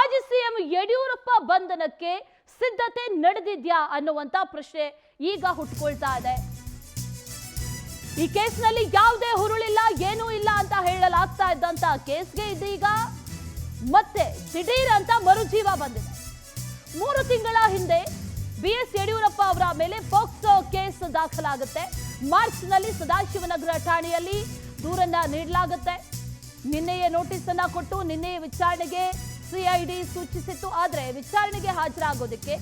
ಮಾಜಿ ಸಿಎಂ ಯಡಿಯೂರಪ್ಪ ಬಂಧನಕ್ಕೆ ಸಿದ್ಧತೆ ನಡೆದಿದ್ಯಾ ಅನ್ನುವಂತ ಪ್ರಶ್ನೆ ಈಗ ಹುಟ್ಟುಕೊಳ್ತಾ ಇದೆ. ಈ ಕೇಸ್ನಲ್ಲಿ ಯಾವುದೇ ಹುರುಳಿಲ್ಲ, ಏನೂ ಇಲ್ಲ ಅಂತ ಹೇಳಲಾಗ್ತಾ ಇದ್ದಂತ ಕೇಸ್ಗೆ ಇದೀಗ ಮತ್ತೆ ದಿಢೀರ್ ಅಂತ ಮರುಜೀವ ಬಂದಿದೆ. 3 ತಿಂಗಳ ಹಿಂದೆ ಬಿಎಸ್ ಯಡಿಯೂರಪ್ಪ ಅವರ ಮೇಲೆ ಪೋಕ್ಸೋ ಕೇಸ್ ದಾಖಲಾಗುತ್ತೆ. ಮಾರ್ಚ್ನಲ್ಲಿ ಸದಾಶಿವನಗರ ಠಾಣೆಯಲ್ಲಿ ದೂರನ್ನ ನೀಡಲಾಗುತ್ತೆ. ನಿನ್ನೆಯೇ ನೋಟಿಸ್ ಅನ್ನ ಕೊಟ್ಟು ನಿನ್ನೆ ವಿಚಾರಣೆಗೆ ಸಿಐಡಿ ಸೂಚಿಸಿತ್ತು. ಆದರೆ ವಿಚಾರಣೆಗೆ ಹಾಜರಾಗೋದಕ್ಕೆ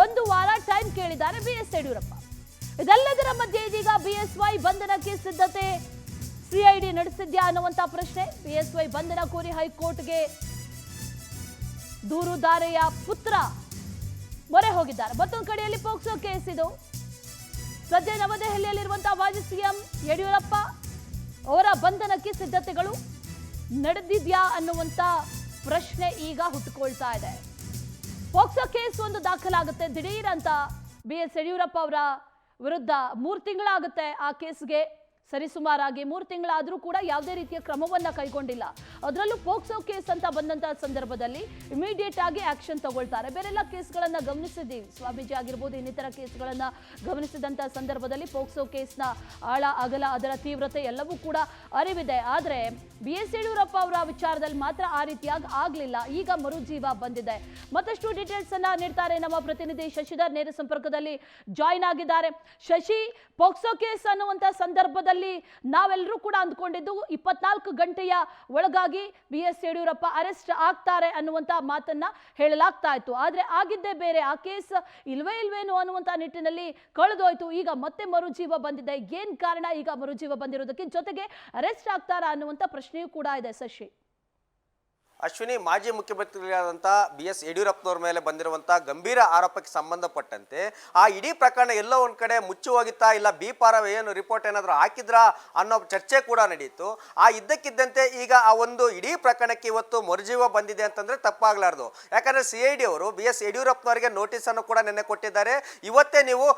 1 ವಾರ ಟೈಮ್ ಕೇಳಿದ್ದಾರೆ ಬಿಎಸ್ ಯಡಿಯೂರಪ್ಪ. ಇದೆಲ್ಲದರ ಮಧ್ಯೆ ಇದೀಗ ಬಿಎಸ್ವೈ ಬಂಧನಕ್ಕೆ ಸಿದ್ಧತೆ ಸಿಐಡಿ ನಡೆಸಿದ್ಯಾ ಅನ್ನುವಂತ ಪ್ರಶ್ನೆ. ಬಿಎಸ್ವೈ ಬಂಧನ ಕೋರಿ ಹೈಕೋರ್ಟ್ಗೆ ದೂರುದಾರೆಯ ಪುತ್ರ ಮೊರೆ ಹೋಗಿದ್ದಾರೆ. ಮತ್ತೊಂದು ಕಡೆಯಲ್ಲಿ ಪೋಕ್ಸೋ ಕೇಸ್ ಇದು. ಸದ್ಯ ನವದೆಹಲಿಯಲ್ಲಿರುವಂತಹ ಮಾಜಿ ಸಿಎಂ ಯಡಿಯೂರಪ್ಪ ಅವರ ಬಂಧನಕ್ಕೆ ಸಿದ್ಧತೆಗಳು ನಡೆದಿದ್ಯಾ ಅನ್ನುವಂತ ಪ್ರಶ್ನೆ ಈಗ ಹುಟ್ಟುಕೊಳ್ತಾ ಇದೆ. ಪೋಕ್ಸೋ ಕೇಸ್ ಒಂದು ದಾಖಲಾಗುತ್ತೆ ದಿಢೀರ್ ಅಂತ ಬಿಎಸ್ ಯಡಿಯೂರಪ್ಪ ಅವರ ವಿರುದ್ಧ. 3 ತಿಂಗಳಾಗುತ್ತೆ ಆ ಕೇಸ್ಗೆ, ಸರಿಸುಮಾರಾಗಿ 3 ತಿಂಗಳಾದರೂ ಕೂಡ ಯಾವುದೇ ರೀತಿಯ ಕ್ರಮವನ್ನ ಕೈಗೊಂಡಿಲ್ಲ. ಅದರಲ್ಲೂ ಪೋಕ್ಸೋ ಕೇಸ್ ಅಂತ ಬಂದಂತಹ ಸಂದರ್ಭದಲ್ಲಿ ಇಮಿಡಿಯೇಟ್ ಆಗಿ ಆಕ್ಷನ್ ತಗೊಳ್ತಾರೆ. ಬೇರೆಲ್ಲ ಕೇಸ್ಗಳನ್ನ ಗಮನಿಸಿದ್ದೀವಿ, ಸ್ವಾಮೀಜಿ ಆಗಿರ್ಬೋದು, ಇನ್ನಿತರ ಕೇಸ್ಗಳನ್ನ ಗಮನಿಸಿದಂತಹ ಸಂದರ್ಭದಲ್ಲಿ ಪೋಕ್ಸೋ ಕೇಸ್ನ ಆಳ ಅಗಲ, ಅದರ ತೀವ್ರತೆ ಎಲ್ಲವೂ ಕೂಡ ಅರಿವಿದೆ. ಆದರೆ ಬಿಎಸ್ ಯಡಿಯೂರಪ್ಪ ಅವರ ವಿಚಾರದಲ್ಲಿ ಮಾತ್ರ ಆ ರೀತಿಯಾಗಿ ಆಗ್ಲಿಲ್ಲ. ಈಗ ಮರುಜೀವ ಬಂದಿದೆ. ಮತ್ತಷ್ಟು ಡೀಟೇಲ್ಸ್ ಅನ್ನ ನೀಡ್ತಾರೆ ನಮ್ಮ ಪ್ರತಿನಿಧಿ ಶಶಿಧರ್, ನೇರ ಸಂಪರ್ಕದಲ್ಲಿ ಜಾಯಿನ್ ಆಗಿದ್ದಾರೆ. ಶಶಿ, ಪೋಕ್ಸೋ ಕೇಸ್ ಅನ್ನುವಂತ ಸಂದರ್ಭದಲ್ಲಿ ನಾವೆಲ್ಲರೂ ಕೂಡ ಅಂದ್ಕೊಂಡಿದ್ದು 24 ಗಂಟೆಯ ಒಳಗಾಗಿ ಬಿಎಸ್ ಯಡಿಯೂರಪ್ಪ ಅರೆಸ್ಟ್ ಆಗ್ತಾರೆ ಅನ್ನುವಂತ ಮಾತನ್ನ ಹೇಳಲಾಗ್ತಾ ಇತ್ತು. ಆದ್ರೆ ಆಗಿದ್ದೇ ಬೇರೆ. ಆ ಕೇಸ್ ಇಲ್ವೇನೋ ಅನ್ನುವಂತ ನಿಟ್ಟಿನಲ್ಲಿ ಕಳೆದೋಯ್ತು. ಈಗ ಮತ್ತೆ ಮರುಜೀವ ಬಂದಿದೆ. ಏನ್ ಕಾರಣ ಈಗ ಮರುಜೀವ ಬಂದಿರೋದಕ್ಕೆ? ಜೊತೆಗೆ ಅರೆಸ್ಟ್ ಆಗ್ತಾರಾ ಅನ್ನುವಂತ ಪ್ರಶ್ನೆಯೂ ಕೂಡ ಇದೆ. ಶಶಿ, ಅಶ್ವಿನಿ, ಮಾಜಿ ಮುಖ್ಯಮಂತ್ರಿಗಳಾದಂಥ BS ಯಡಿಯೂರಪ್ಪನವ್ರ ಮೇಲೆ ಬಂದಿರುವಂಥ ಗಂಭೀರ ಆರೋಪಕ್ಕೆ ಸಂಬಂಧಪಟ್ಟಂತೆ ಆ ಇಡೀ ಪ್ರಕರಣ ಎಲ್ಲೋ ಒಂದು ಕಡೆ ಮುಚ್ಚಿ ಹೋಗಿತ್ತಾ, ಇಲ್ಲ ಬೀಪಾರ ಏನು ರಿಪೋರ್ಟ್ ಏನಾದರೂ ಹಾಕಿದ್ರಾ ಅನ್ನೋ ಚರ್ಚೆ ಕೂಡ ನಡೆಯಿತು. ಆ ಇದ್ದಕ್ಕಿದ್ದಂತೆ ಈಗ ಆ ಒಂದು ಇಡೀ ಪ್ರಕರಣಕ್ಕೆ ಇವತ್ತು ಮರುಜೀವ ಬಂದಿದೆ ಅಂತಂದರೆ ತಪ್ಪಾಗಲಾರ್ದು. ಯಾಕಂದರೆ CID ಅವರು BS ಯಡಿಯೂರಪ್ಪನವರಿಗೆ ನೋಟಿಸನ್ನು ಕೂಡ ನಿನ್ನೆ ಕೊಟ್ಟಿದ್ದಾರೆ. ಇವತ್ತೇ ನೀವು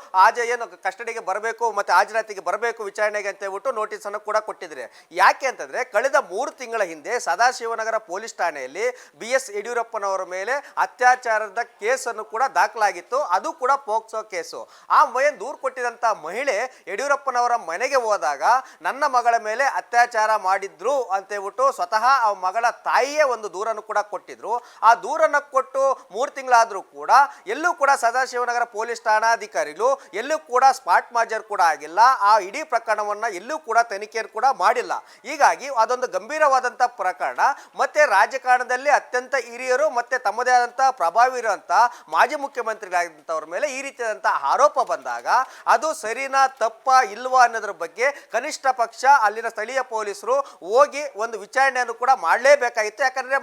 ಏನು ಕಸ್ಟಡಿಗೆ ಬರಬೇಕು ಮತ್ತು ಹಾಜರಾತಿಗೆ ಬರಬೇಕು ವಿಚಾರಣೆಗೆ ಅಂತ ಹೇಳ್ಬಿಟ್ಟು ನೋಟಿಸನ್ನು ಕೂಡ ಕೊಟ್ಟಿದ್ದಾರೆ. ಯಾಕೆ ಅಂತಂದರೆ ಕಳೆದ 3 ತಿಂಗಳ ಹಿಂದೆ ಸದಾಶಿವನಗರ ಪೊಲೀಸ್ ಠಾಣೆಯಲ್ಲಿ BS ಯಡಿಯೂರಪ್ಪನವರ ಮೇಲೆ ಅತ್ಯಾಚಾರದ ಕೇಸನ್ನು ಕೂಡ ದಾಖಲಾಗಿತ್ತು. ಅದು ಕೂಡ ಪೋಕ್ಸೋ ಕೇಸು. ಆ ದೂರು ಕೊಟ್ಟಿದಂಥ ಮಹಿಳೆ ಯಡಿಯೂರಪ್ಪನವರ ಮನೆಗೆ ಹೋದಾಗ ನನ್ನ ಮಗಳ ಮೇಲೆ ಅತ್ಯಾಚಾರ ಮಾಡಿದ್ರು ಅಂತೇಳ್ಬಿಟ್ಟು ಸ್ವತಃ ಆ ಮಗಳ ತಾಯಿಯೇ ಒಂದು ದೂರನ್ನು ಕೂಡ ಕೊಟ್ಟಿದ್ರು. ಆ ದೂರನ್ನು ಕೊಟ್ಟು 3 ತಿಂಗಳಾದರೂ ಕೂಡ ಎಲ್ಲೂ ಕೂಡ ಸದಾಶಿವನಗರ ಪೊಲೀಸ್ ಠಾಣಾಧಿಕಾರಿಗಳು ಎಲ್ಲೂ ಕೂಡ ಸ್ಪಾಟ್ ಮಾಜರ್ ಕೂಡ ಆಗಿಲ್ಲ. ಆ ಇಡೀ ಪ್ರಕರಣವನ್ನು ಎಲ್ಲೂ ಕೂಡ ತನಿಖೆಯನ್ನು ಕೂಡ ಮಾಡಿಲ್ಲ. ಹೀಗಾಗಿ ಅದೊಂದು ಗಂಭೀರವಾದಂಥ ಪ್ರಕರಣ. ಮತ್ತೆ ರಾಜಕಾರಣದಲ್ಲಿ ಅತ್ಯಂತ ಹಿರಿಯರು ಮತ್ತೆ ತಮ್ಮದೇ ಆದಂಥ ಪ್ರಭಾವ ಇರುವಂಥ ಮಾಜಿ ಮುಖ್ಯಮಂತ್ರಿಗಳಾದಂಥವ್ರ ಮೇಲೆ ಈ ರೀತಿಯಾದಂಥ ಆರೋಪ ಬಂದಾಗ ಅದು ಸರಿನಾ ತಪ್ಪಾ ಇಲ್ವಾ ಅನ್ನೋದ್ರ ಬಗ್ಗೆ ಕನಿಷ್ಠ ಪಕ್ಷ ಅಲ್ಲಿನ ಸ್ಥಳೀಯ ಪೊಲೀಸರು ಹೋಗಿ ಒಂದು ವಿಚಾರಣೆಯನ್ನು ಕೂಡ ಮಾಡಲೇಬೇಕಾಗಿತ್ತು. ಯಾಕಂದರೆ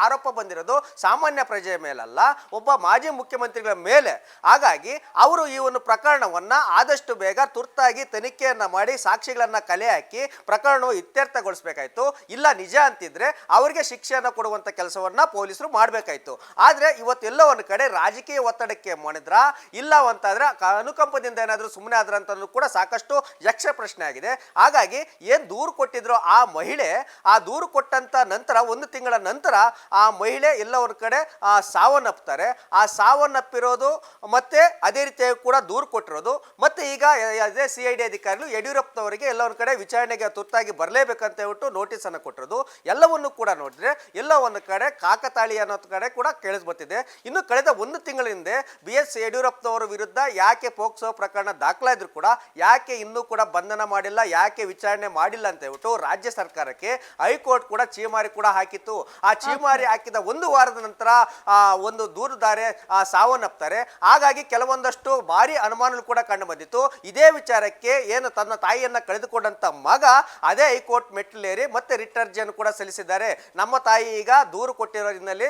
ಆರೋಪ ಬಂದಿರೋದು ಸಾಮಾನ್ಯ ಪ್ರಜೆಯ ಮೇಲಲ್ಲ, ಒಬ್ಬ ಮಾಜಿ ಮುಖ್ಯಮಂತ್ರಿಗಳ ಮೇಲೆ. ಹಾಗಾಗಿ ಅವರು ಈ ಒಂದು ಪ್ರಕರಣವನ್ನು ಆದಷ್ಟು ಬೇಗ ತುರ್ತಾಗಿ ತನಿಖೆಯನ್ನು ಮಾಡಿ ಸಾಕ್ಷಿಗಳನ್ನು ಕಲೆ ಹಾಕಿ ಪ್ರಕರಣವು ಇತ್ಯರ್ಥಗೊಳಿಸಬೇಕಾಯಿತು. ಇಲ್ಲ ನಿಜ ಅಂತಿದ್ರೆ ಅವರಿಗೆ ಶಿಕ್ಷೆಯನ್ನು ಕೊಡುವಂಥ ಕೆಲಸವನ್ನು ಪೊಲೀಸರು ಮಾಡಬೇಕಾಯಿತು. ಆದರೆ ಇವತ್ತೆಲ್ಲೋ ಒಂದು ಕಡೆ ರಾಜಕೀಯ ಒತ್ತಡಕ್ಕೆ ಮಣಿದ್ರ ಇಲ್ಲ ಅಂತಾದ್ರೆ ಅನುಕಂಪದಿಂದ ಏನಾದರೂ ಸುಮ್ಮನೆ ಆದ್ರ ಅಂತ ಕೂಡ ಸಾಕಷ್ಟು ಯಕ್ಷ ಪ್ರಶ್ನೆ ಆಗಿದೆ. ಹಾಗಾಗಿ ಏನು ದೂರು ಕೊಟ್ಟಿದ್ರು ಆ ಮಹಿಳೆ, ಆ ದೂರು ಕೊಟ್ಟಂತ ನಂತರ 1 ತಿಂಗಳ ನಂತರ ಆ ಮಹಿಳೆ ಎಲ್ಲ ಒಂದು ಕಡೆ ಸಾವನ್ನಪ್ತಾರೆ. ಆ ಸಾವನ್ನಪ್ಪಿರೋದು ಮತ್ತೆ ಅದೇ ರೀತಿಯಾಗಿ ಕೂಡ ದೂರು ಕೊಟ್ಟಿರೋದು. ಮತ್ತೆ ಈಗ ಅದೇ CID ಅಧಿಕಾರಿಗಳು ಯಡಿಯೂರಪ್ಪನವರಿಗೆ ಎಲ್ಲ ಒಂದು ಕಡೆ ವಿಚಾರಣೆಗೆ ತುರ್ತಾಗಿ ಬರಲೇಬೇಕಂತ ಹೇಳ್ಬಿಟ್ಟು ನೋಟಿಸ್ ಅನ್ನು ಕೊಟ್ಟಿರೋದು. ಎಲ್ಲವನ್ನು ಕೂಡ ನೋಡಿದ್ರೆ ಎಲ್ಲ ಒಂದು ಕಡೆ ಕಾಕತಾಳಿ ಅನ್ನೋ ಕಡೆ ಕೂಡ ಕೇಳಿಸ್ಬರ್ತಿದೆ. ಇನ್ನು ಕಳೆದ 1 ತಿಂಗಳ ಹಿಂದೆ BS ಯಡಿಯೂರಪ್ಪನವರ ವಿರುದ್ಧ ಯಾಕೆ ಪೋಕ್ಸೋ ಪ್ರಕರಣ ದಾಖಲಾದ್ರೂ ಕೂಡ ಯಾಕೆ ಇನ್ನೂ ಕೂಡ ಬಂಧನ ಮಾಡಿಲ್ಲ, ಯಾಕೆ ವಿಚಾರಣೆ ಮಾಡಿಲ್ಲ ಅಂತ ಹೇಳ್ಬಿಟ್ಟು ರಾಜ್ಯ ಸರ್ಕಾರಕ್ಕೆ ಹೈಕೋರ್ಟ್ ಕೂಡ ಚೀಮಾರಿ ಕೂಡ ಹಾಕಿತ್ತು. ಆ ಚೀಮಾರಿ ಹಾಕಿದ 1 ವಾರದ ನಂತರ ಒಂದು ದೂರುದಾರೆ ಸಾವನ್ನಪ್ತಾರೆ. ಹಾಗಾಗಿ ಕೆಲವೊಂದಷ್ಟು ಭಾರಿ ಅನುಮಾನಗಳು ಕೂಡ ಕಂಡು ಬಂದಿತ್ತು. ಇದೇ ವಿಚಾರಕ್ಕೆ ಏನು ತನ್ನ ತಾಯಿಯನ್ನ ಕಳೆದುಕೊಂಡಂತ ಮಗ ಅದೇ ಹೈಕೋರ್ಟ್ ಮೆಟ್ಟಿಲೇರಿ ಮತ್ತೆ ರಿಟ್ ಅರ್ಜಿಯನ್ನು ಕೂಡ ಸಲ್ಲಿಸಿದ್ದಾರೆ. ನಮ್ಮ ತಾಯಿ ಈಗ ದೂರು ಕೊಟ್ಟಿರೋ ಹಿನ್ನೆಲೆ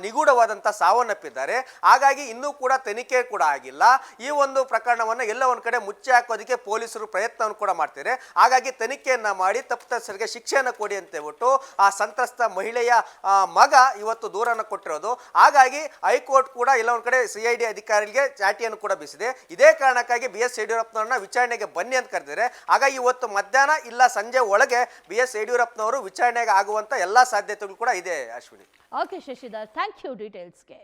ನಿಗೂಢವಾದಂಥ ಸಾವನ್ನಪ್ಪಿದ್ದಾರೆ. ಹಾಗಾಗಿ ಇನ್ನೂ ಕೂಡ ತನಿಖೆ ಕೂಡ ಆಗಿಲ್ಲ. ಈ ಒಂದು ಪ್ರಕರಣವನ್ನು ಎಲ್ಲ ಒಂದು ಕಡೆ ಮುಚ್ಚಿ ಹಾಕೋದಕ್ಕೆ ಪೊಲೀಸರು ಪ್ರಯತ್ನವನ್ನು ಕೂಡ ಮಾಡ್ತಾರೆ. ಹಾಗಾಗಿ ತನಿಖೆಯನ್ನು ಮಾಡಿ ತಪ್ಪಿತಸ್ಥರಿಗೆ ಶಿಕ್ಷೆಯನ್ನು ಕೊಡಿ ಅಂತ ಹೇಳ್ಬಿಟ್ಟು ಆ ಸಂತ್ರಸ್ತ ಮಹಿಳೆಯ ಮಗ ಇವತ್ತು ದೂರನ್ನು ಕೊಟ್ಟಿರೋದು. ಹಾಗಾಗಿ ಹೈಕೋರ್ಟ್ ಕೂಡ ಎಲ್ಲ ಒಂದು ಕಡೆ CID ಅಧಿಕಾರಿಗೆ ಚಾಟಿಯನ್ನು ಕೂಡ ಬೀಸಿದೆ. ಇದೇ ಕಾರಣಕ್ಕಾಗಿ BS ಯಡಿಯೂರಪ್ಪನವ್ರನ್ನ ವಿಚಾರಣೆಗೆ ಬನ್ನಿ ಅಂತ ಕರೆದಿದ್ದಾರೆ. ಹಾಗಾಗಿ ಇವತ್ತು ಮಧ್ಯಾಹ್ನ ಇಲ್ಲ ಸಂಜೆ ಒಳಗೆ BS ಯಡಿಯೂರಪ್ಪನವರು ವಿಚಾರಣೆಗೆ ಆಗುವಂಥ ಎಲ್ಲ ಸಾಧ್ಯತೆಗಳು ಕೂಡ ಇದೆ. Ashwini. Okay Shashidhar, thank you ಡೀಟೇಲ್ಸ್ಗೆ.